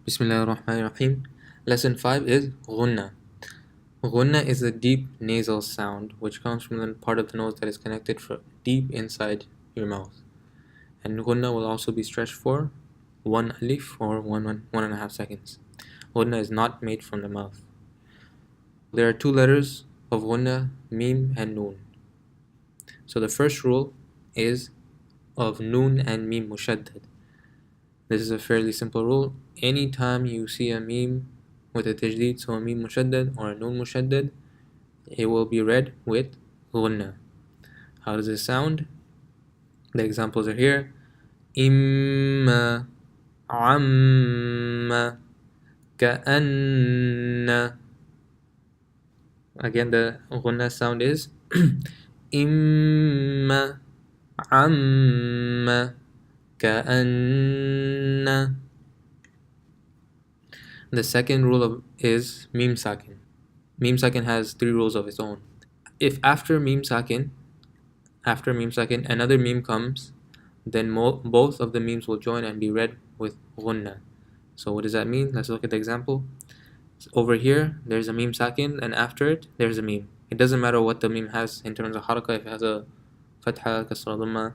Bismillahirrahmanirrahim. Lesson 5 is Ghunna. Ghunna is a deep nasal sound which comes from the part of the nose that is connected deep inside your mouth. And Ghunna will also be stretched for 1 alif or 1.5 seconds. Ghunna is not made from the mouth. There are two letters of Ghunna, Mim and Noon. So the first rule is of Noon and Mim mushaddad. This is a fairly simple rule. Anytime you see a meme with a tajweed, so a meme mushaddad or a noon mushaddad, it will be read with ghunna. How does it sound? The examples are here. Imma, amma, ka'anna. Again, the ghunna sound is imma, amma, ka'anna. The second rule is meme sakin. Meme sakin has three rules of its own. If after meme sakin, another meme comes, then both of the memes will join and be read with ghunna. So what does that mean? Let's look at the example. So over here, there's a meme sakin, and after it, there's a meme. It doesn't matter what the meme has in terms of haraka, if it has a fatha, kasra, dhamma,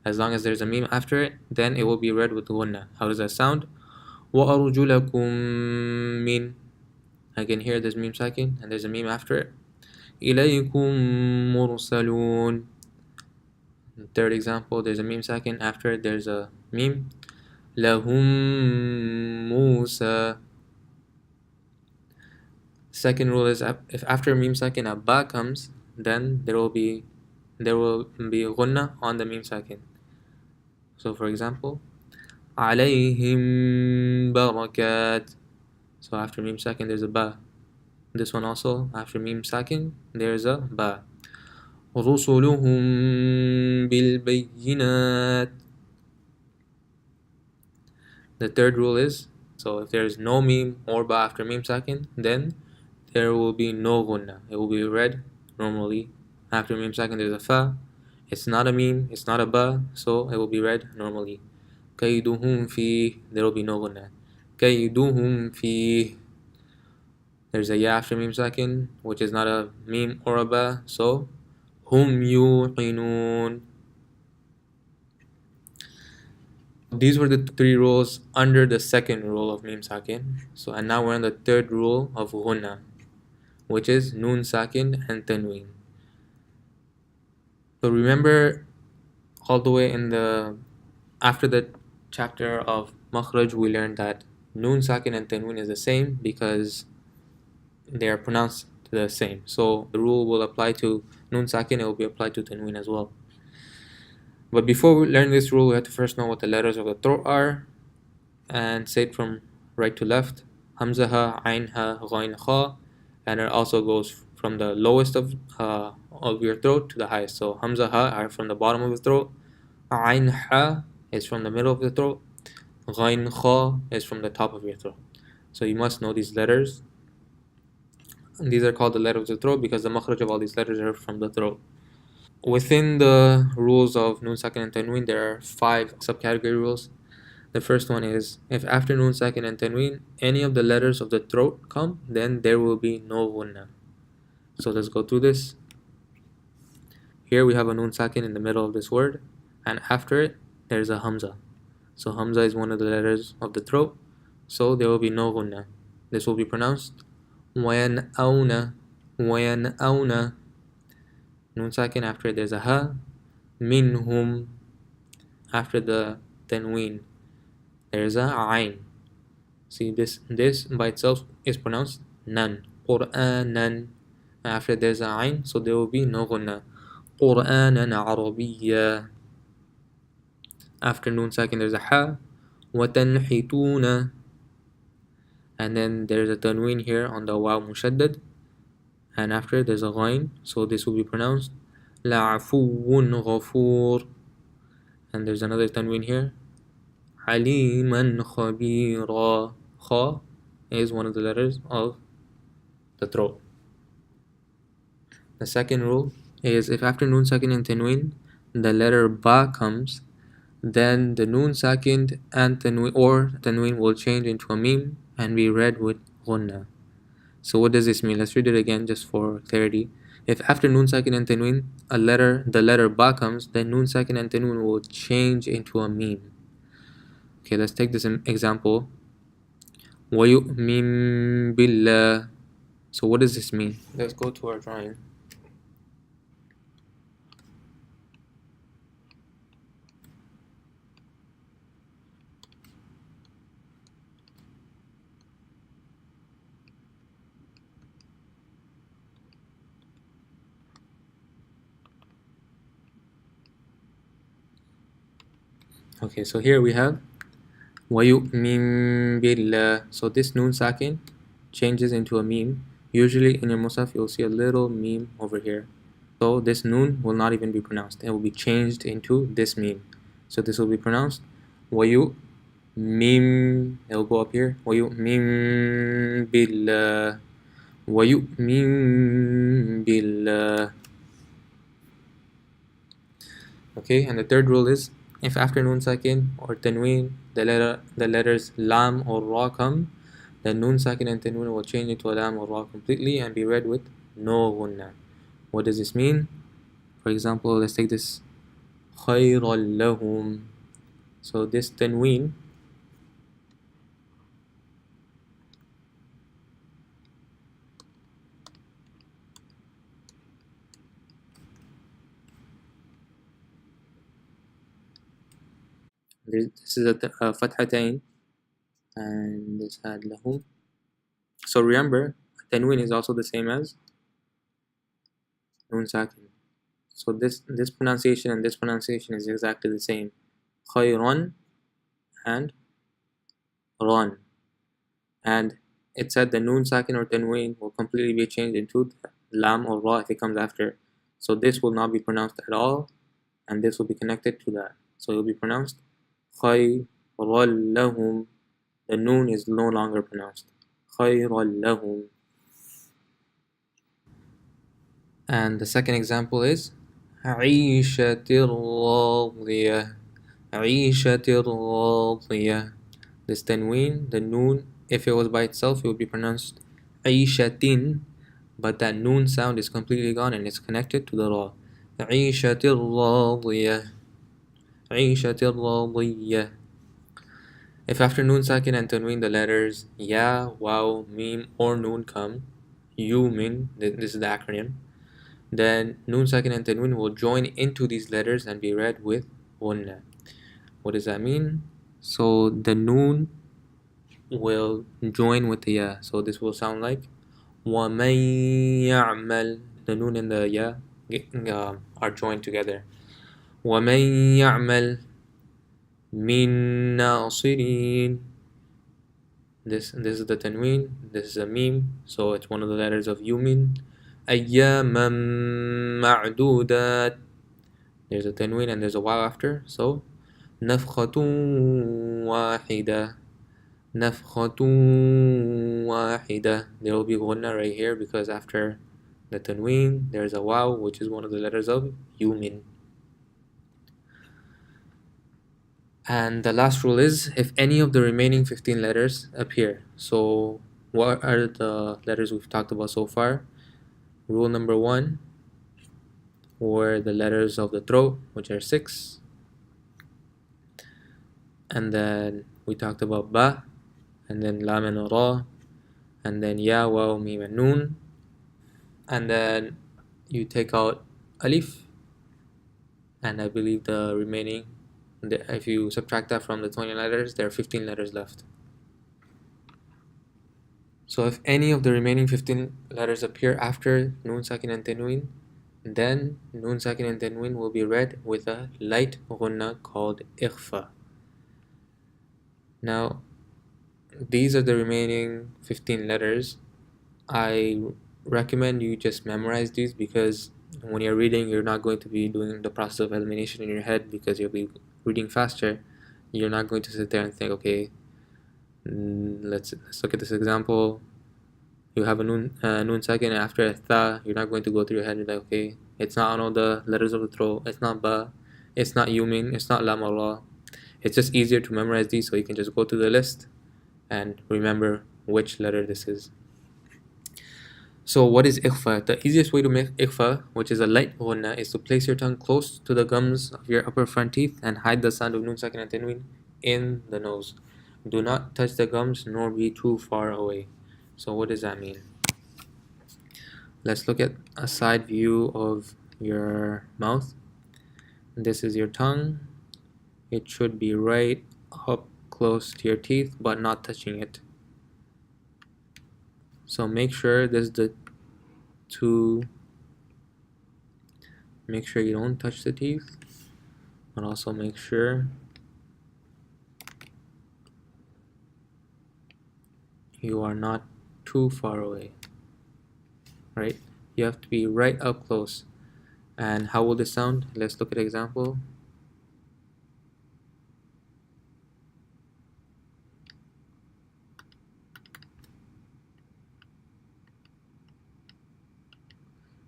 as long as there's a meme after it, then it will be read with ghunna. How does that sound? وَأَرْجُلَكُم مِّن. Again here there's meme sakin and there's a meme after it. إِلَيْكُم مُرْسَلُونَ. Third example, there's a meme sakin, after it there's a meme. لَهُم مُوسَى. Second rule is if after meme sakin a ba comes, then there will be ghunna on the meme sakin. So for example, عليهم بركات. So after meme sakin there's a ba. This one also, after meme sakin there's a ba. رسلهم بالبينات. The third rule is, so if there is no meme or ba after meme sakin, then there will be no ghunna. It will be read normally. After meme sakin there's a fa. It's not a meme, it's not a ba, so it will be read normally. كيدهم فيه. There will be no ghunna. كيدهم فيه. There's a ya after meme sakin, which is not a meme or a ba, so hum yuqinun. These were the three rules under the second rule of meme sakin. So and now we're on the third rule of ghunna, which is noon sakin and tanween. So remember, all the way after the chapter of makhraj, we learned that noon sakin and tanween is the same because they are pronounced the same. So the rule will apply to noon sakin, it will be applied to tanween as well. But before we learn this rule, we have to first know what the letters of the throat are and say it from right to left. Hamza ha, ain ha, ghain kha, and it also goes from the lowest of your throat to the highest. So hamza ha are from the bottom of the throat, ain ha is from the middle of the throat, ghain kha is from the top of your throat. So you must know these letters. And these are called the letters of the throat because the makhraj of all these letters are from the throat. Within the rules of noon sakin and tanween, there are 5 subcategory rules. The first one is, if after noon sakin and tanween any of the letters of the throat come, then there will be no ghunna. So let's go through this. Here we have a noon sakin in the middle of this word, and after it there's a hamza. So hamza is one of the letters of the throat, so there will be no ghunna. This will be pronounced وَيَنْأَوْنَ وَيَنْأَوْنَ. Noon sakin, after it there's a ha. Minhum. After the tanween there's a ayn. See, this by itself is pronounced nan. Qur'anan. After there's a ayn, so there will be no ghunna. Qur'anan Arabiyya. After noon sakin there's a ha. وَتَنْحِتُونَ. And then there's a tanween here on the waw mushaddad, and after there's a ghain, so this will be pronounced la'afuun ghafoor. And there's another tanween here, aliman khabira. Kha is one of the letters of the throat. The second rule is, if after noon sakin and tanween the letter ba comes, then the noon sakin and tanween or tanween will change into a meme and be read with ghunna. So what does this mean? Let's read it again just for clarity. If after noon sakin and tanween the letter ba comes, then noon sakin and tanween will change into a meme. Okay, let's take this example. وَيُؤْمِن بِاللَّهِ. So what does this mean? Let's go to our drawing. Okay, so here we have وَيُؤْمِن بِاللَّهِ. So this noon sakin changes into a meme. Usually in your musaf you'll see a little meme over here. So this noon will not even be pronounced. It will be changed into this meme. So this will be pronounced وَيُؤْمِن. It will go up here. وَيُؤْمِن بِاللَّهِ. وَيُؤْمِن بِاللَّهِ. Okay, and the third rule is if after noon sakin or tanween the letters lam or ra come, then noon sakin and tanween will change into a lam or ra completely and be read with no gunna. What does this mean? For example, let's take this خَيْرًا لَهُمْ. So this tanween this is a fathatain and this had lahum. So remember, tanween is also the same as noon sakin. So this pronunciation and this pronunciation is exactly the same. Khayran and ran. And it said the noon sakin or tanween will completely be changed into lam or ra if it comes after. So this will not be pronounced at all, and this will be connected to that. So it will be pronounced khayran lahum. The noon is no longer pronounced. Khayran lahum. And the second example is عيشة راضية. عيشة راضية. This tanween, the noon, if it was by itself, it would be pronounced عيشة, but that noon sound is completely gone and it's connected to the ra. عيشة راضية. عيشة راضية. If after noon sakin and tanween the letters ya, waw, mim, or noon come, yumin, this is the acronym, then noon sakin and tanween will join into these letters and be read with gunna. What does that mean? So the noon will join with the ya. So this will sound like وَمَن يَعْمَلْ. The noon and the ya are joined together. وَمَن يَعْمَلْ مِن نَاصِرٍ. This is the tanween. This is a meme. So it's one of the letters of yumin. أَيَّامًا مَعْدُودَاتٍ. There's a tanween and there's a waw after. So نَفْخَةٌ وَاحِدَةٌ. نَفْخَةٌ وَاحِدَةٌ. There will be gunna right here because after the tanween there's a waw, which is one of the letters of yumin. And the last rule is if any of the remaining 15 letters appear. So what are the letters we've talked about so far? Rule number 1 were the letters of the throat, which are 6. And then we talked about ba, and then lam and ra, and then ya, waw, mim, and noon. And then you take out alif, and I believe the remaining, if you subtract that from the 20 letters, there are 15 letters left. So if any of the remaining 15 letters appear after noon sakin and tanween, then noon sakin and tanween will be read with a light gunna called ikhfa. Now these are the remaining 15 letters. I recommend you just memorize these because when you're reading you're not going to be doing the process of elimination in your head because you'll be reading faster. You're not going to sit there and think, okay, let's look at this example. You have a noon sakin after a tha. You're not going to go through your head and be like, okay, it's not on all the letters of the throat, it's not ba, it's not yumin, it's not lam Allah. It's just easier to memorize these, so you can just go to the list and remember which letter this is. So what is ikhfa? The easiest way to make ikhfa, which is a light ghunna, is to place your tongue close to the gums of your upper front teeth and hide the sound of nun sakin and tanween in the nose. Do not touch the gums nor be too far away. So what does that mean? Let's look at a side view of your mouth. This is your tongue. It should be right up close to your teeth but not touching it. So make sure make sure you don't touch the teeth, but also make sure you are not too far away, right? You have to be right up close. And how will this sound? Let's look at an example.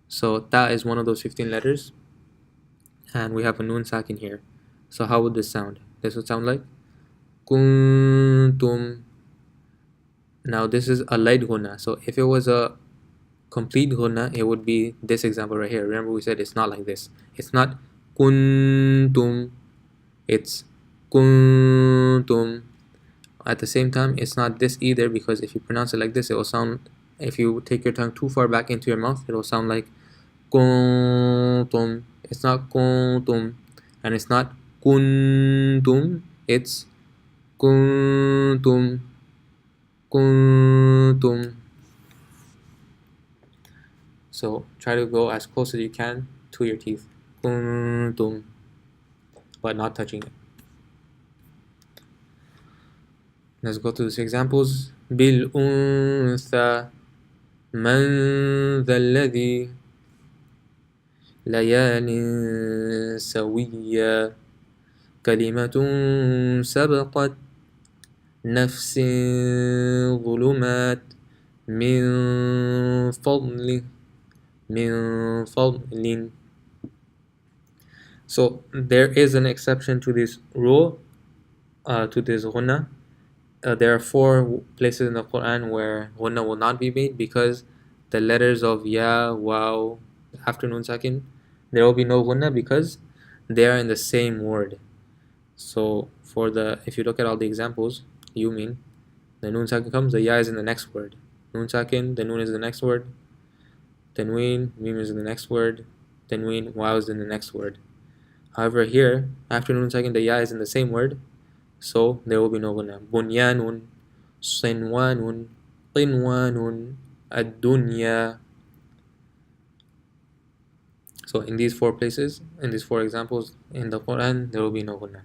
So ta is one of those 15 letters, and we have a nun sakin here. So how would this sound? This would sound like kuntum. Now this is a light ghunna. So if it was a complete ghunna, it would be this example right here. Remember we said it's not like this. It's not kuntum. It's kuntum. At the same time, it's not this either, because if you pronounce it like this, it will sound, if you take your tongue too far back into your mouth, it will sound like kuntum. It's not kuntum, and it's not kuntum, it's kuntum, kuntum. So try to go as close as you can to your teeth, kuntum, but not touching it. Let's go through these examples. بالأنثى من ذا الذي ليال سويا كلمة سبقت نفس ظلمات من فضل من فضل. So there is an exception to this rule, to this ghunna. There are 4 places in the Quran where ghunna will not be made, because the letters of ya, waw, after nun sakin, there will be no ghunna because they are in the same word. So if you look at all the examples, you mean the nun sakin comes, the ya is in the next word. Nun sakin, the nun is in the next word. Tanween, mim is in the next word. Tanween, waw is in the next word. However, here, after nun sakin, the ya is in the same word, so there will be no ghunna. Bunyanun, sinwanun, qinwanun, ad-dunya. So in these 4 places, in these 4 examples in the Quran, there will be no ghunna.